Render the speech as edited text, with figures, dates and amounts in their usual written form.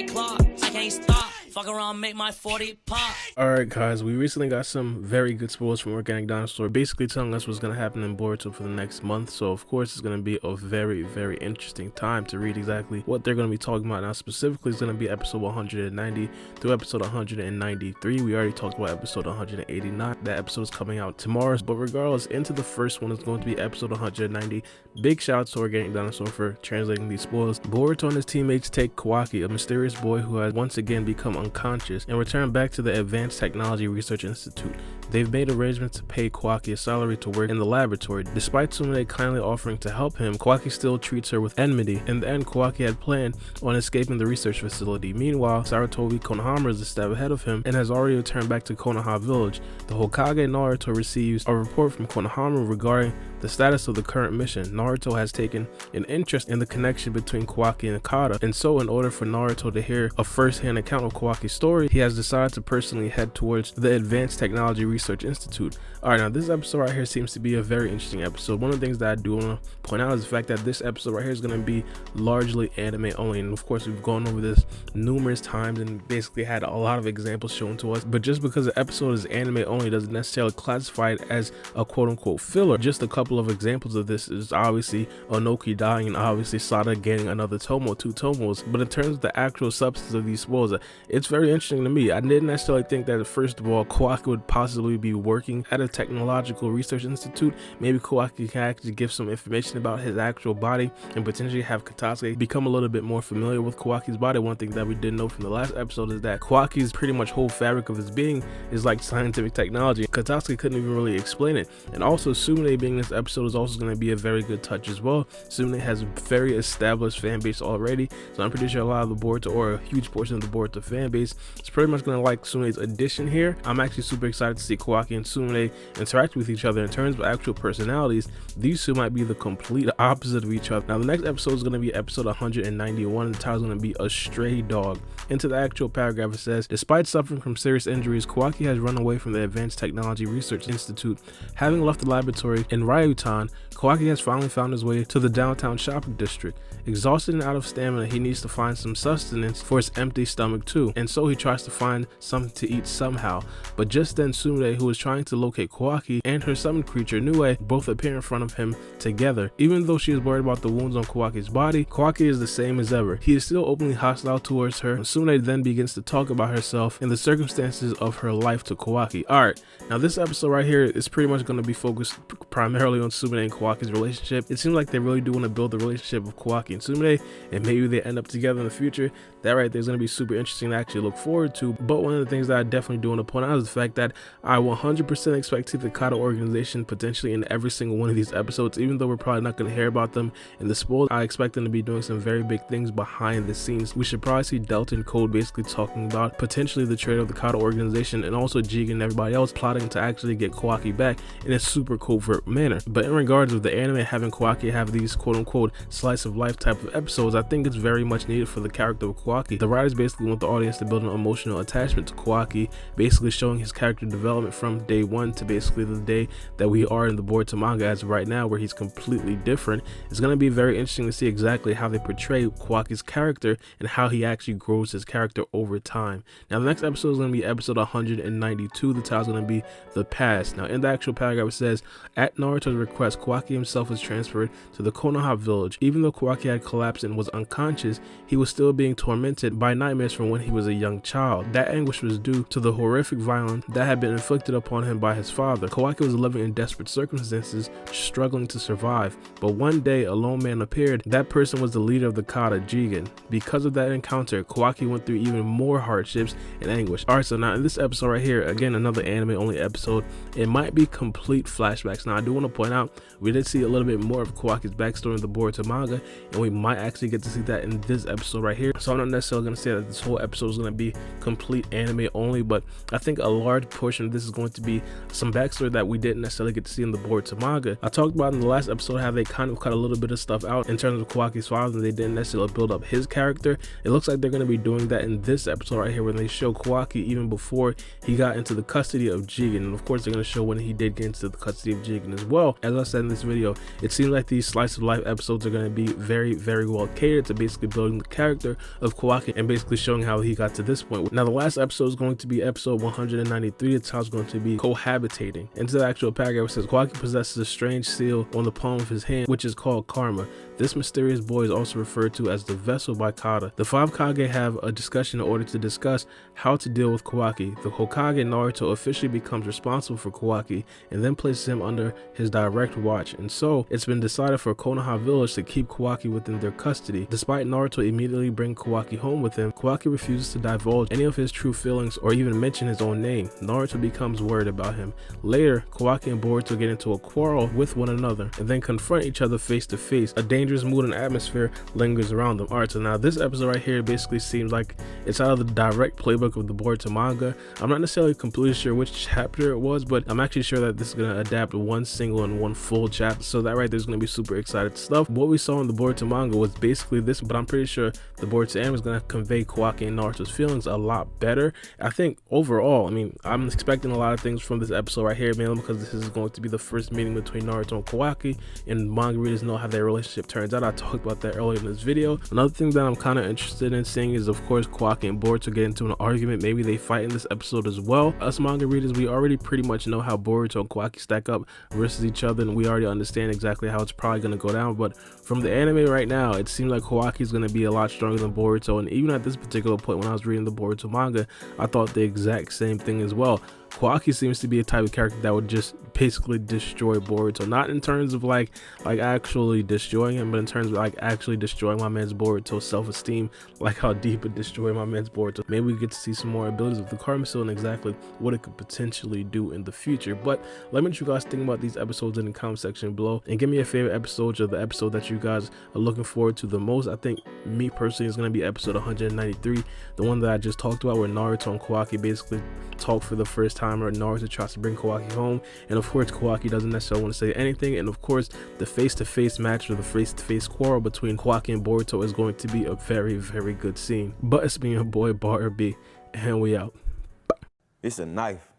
like clock. I can't stop. Fuck around, make my 40 pop. Alright guys, we recently got some very good spoilers from Organic Dinosaur, basically telling us what's going to happen in Boruto for the next month. So of course it's going to be a very interesting time to read exactly what they're going to be talking about. Now specifically it's going to be episode 190 through episode 193. We already talked about episode 189. That episode is coming out tomorrow, but regardless, into the first one is going to be episode 190. Big shout out to Organic Dinosaur for translating these spoilers. Boruto and his teammates take Kawaki, a mysterious boy who has once again become unconscious, and return back to the Advanced Technology Research Institute. They've made arrangements to pay Kawaki a salary to work in the laboratory. Despite Sumire kindly offering to help him, Kawaki still treats her with enmity. In the end, Kawaki had planned on escaping the research facility. Meanwhile, Sarutobi Konohama is a step ahead of him and has already returned back to Konoha village. The Hokage Naruto receives a report from Konohama regarding the status of the current mission. Naruto has taken an interest in the connection between Kawaki and Akata, and so in order for Naruto to hear a first-hand account of Kawaki's story, he has decided to personally head towards the Advanced Technology Research Institute. Alright, now this episode right here seems to be a very interesting episode. One of the things that I do want to point out is the fact that this episode right here is going to be largely anime only, and of course we've gone over this numerous times and basically had a lot of examples shown to us, but just because the episode is anime only doesn't necessarily classify it as a quote-unquote filler. Just a couple of examples of this is obviously Onoki dying and obviously Sada getting another tomo, 2 tomos, but in terms of the actual substance of these spoilers, it's very interesting to me. I didn't necessarily think that first of all Kawaki would possibly be working at a technological research institute. Maybe Kawaki can actually give some information about his actual body and potentially have Katasuke become a little bit more familiar with Kawaki's body. One thing that we didn't know from the last episode is that Kawaki's pretty much whole fabric of his being is like scientific technology. Katasuke couldn't even really explain it. And also Sumire being in this episode is also going to be a very good touch as well. Sumire has a very established fan base already, so I'm pretty sure a lot of the Boruto, or a huge portion of the Boruto fan base, is pretty much going to like Sumire's addition here. I'm actually super excited to see Kawaki and Sumire interact with each other. In terms of actual personalities, these two might be the complete opposite of each other. Now the next episode is going to be episode 191. The title is going to be A Stray Dog. Into the actual paragraph it says, despite suffering from serious injuries, Kawaki has run away from the Advanced Technology Research Institute. Having left the laboratory in Ryutan, Kawaki has finally found his way to the downtown shopping district. Exhausted and out of stamina, he needs to find some sustenance for his empty stomach too, and so he tries to find something to eat somehow. But just then Sumire, who is trying to locate Kawaki, and her summoned creature Nue both appear in front of him together. Even though she is worried about the wounds on Kawaki's body, Kawaki is the same as ever. He is still openly hostile towards her. Sumire then begins to talk about herself and the circumstances of her life to Kawaki. Alright, now this episode right here is pretty much going to be focused primarily on Sumire and Kawaki's relationship. It seems like they really do want to build the relationship of Kawaki and Sumire, and maybe they end up together in the future. That right there is going to be super interesting to actually look forward to. But one of the things that I definitely do want to point out is the fact that I 100% expect to see the Kata organization potentially in every single one of these episodes. Even though we're probably not going to hear about them in the spoilers, I expect them to be doing some very big things behind the scenes. We should probably see Delta and Code basically talking about potentially the trade of the Kata organization, and also Jigen and everybody else plotting to actually get Kawaki back in a super covert manner. But in regards of the anime having Kawaki have these quote-unquote slice of life type of episodes, I think it's very much needed for the character of Kawaki. The writers basically want the audience to build an emotional attachment to Kawaki, basically showing his character development from day one to basically the day that we are in the Boruto manga as of right now, where he's completely different. It's going to be very interesting to see exactly how they portray Kawaki's character and how he actually grows his character over time. Now the next episode is going to be episode 192. The title is going to be The Past. Now in the actual paragraph it says, at Naruto's request, Kawaki himself was transferred to the Konoha village. Even though Kawaki had collapsed and was unconscious, he was still being tormented by nightmares from when he was a young child. That anguish was due to the horrific violence that had been inflicted upon him by his father. Kawaki was living in desperate circumstances, struggling to survive. But one day a lone man appeared. That person was the leader of the Kata, Jigen. Because of that encounter, Kawaki went through even more hardships and anguish. Alright, so now in this episode right here, again another anime only episode, it might be complete flashbacks. Now I do want to point out, we did see a little bit more of Kawaki's backstory in the Boruto manga, and we might actually get to see that in this episode right here. So I'm not necessarily going to say that this whole episode is going to be complete anime only, but I think a large portion of this is going to be some backstory that we didn't necessarily get to see in the Boruto manga. I talked about in the last episode how they kind of cut a little bit of stuff out in terms of Kawaki's father, and they didn't necessarily build up his character. It looks like they're going to be doing that in this episode right here, when they show Kawaki even before he got into the custody of Jigen, and of course they're going to show when he did get into the custody of Jigen as well. As I said in this video, it seems like these slice of life episodes are going to be very well catered to basically building the character of Kawaki and basically showing how he got to this point. Now the last episode is going to be episode 193. It's how it's going to be cohabitating. Into the actual paragraph, it says Kawaki possesses a strange seal on the palm of his hand, which is called karma. This mysterious boy is also referred to as the vessel by Kata. The 5 Kage have a discussion in order to discuss how to deal with Kawaki. The Hokage Naruto officially becomes responsible for Kawaki and then places him under his direct watch, and so it's been decided for Konoha village to keep Kawaki within their custody. Despite Naruto immediately bringing Kawaki home with him, Kawaki refuses to divulge any of his true feelings or even mention his own name. Naruto becomes worried about him. Later, Kawaki and Boruto get into a quarrel with one another and then confront each other face to face. A dangerous mood and atmosphere lingers around them. Alright, so now this episode right here basically seems like it's out of the direct playbook of the Boruto manga. I'm not necessarily completely sure which chapter it was, but I'm actually sure that this is going to adapt one single and one full chapter, so that right there is going to be super excited stuff. What we saw in the Boruto manga was basically this, but I'm pretty sure the Boruto anime is going to convey Kawaki and Naruto's feelings a lot better. I think overall, I mean, I'm expecting a lot of things from this episode right here, mainly because this is going to be the first meeting between Naruto and Kawaki, and manga readers know how their relationship turns out. I talked about that earlier in this video. Another thing that I'm kind of interested in seeing is, of course, Kawaki and Boruto get into an argument. Maybe they fight in this episode as well. Us manga readers, we already pretty much know how Boruto and Kawaki stack up versus each other, and we already understand exactly how it's probably going to go down. But from the anime right now, it seems like Kawaki is going to be a lot stronger than Boruto, and even at this particular point when I was reading the Boruto manga, I thought the exact same thing as well. Kawaki seems to be a type of character that would just basically destroy Boruto, not in terms of like actually destroying him, but in terms of like actually destroying my man's Boruto's self-esteem, like how deep it destroyed my man's Boruto. Maybe we get to see some more abilities of the karma seal and exactly what it could potentially do in the future. But let me know what you guys think about these episodes in the comment section below, and give me your favorite episodes or the episode that you guys are looking forward to the most. I think me personally is going to be episode 193, the one that I just talked about, where Naruto and Kawaki basically talk for the first time, or Naruto tries to bring Kawaki home, and of course Kawaki doesn't necessarily want to say anything, and of course the face-to-face match or the face-to-face quarrel between Kawaki and Boruto is going to be a very, very good scene. But it's been your boy Baara B, and we out. It's a knife.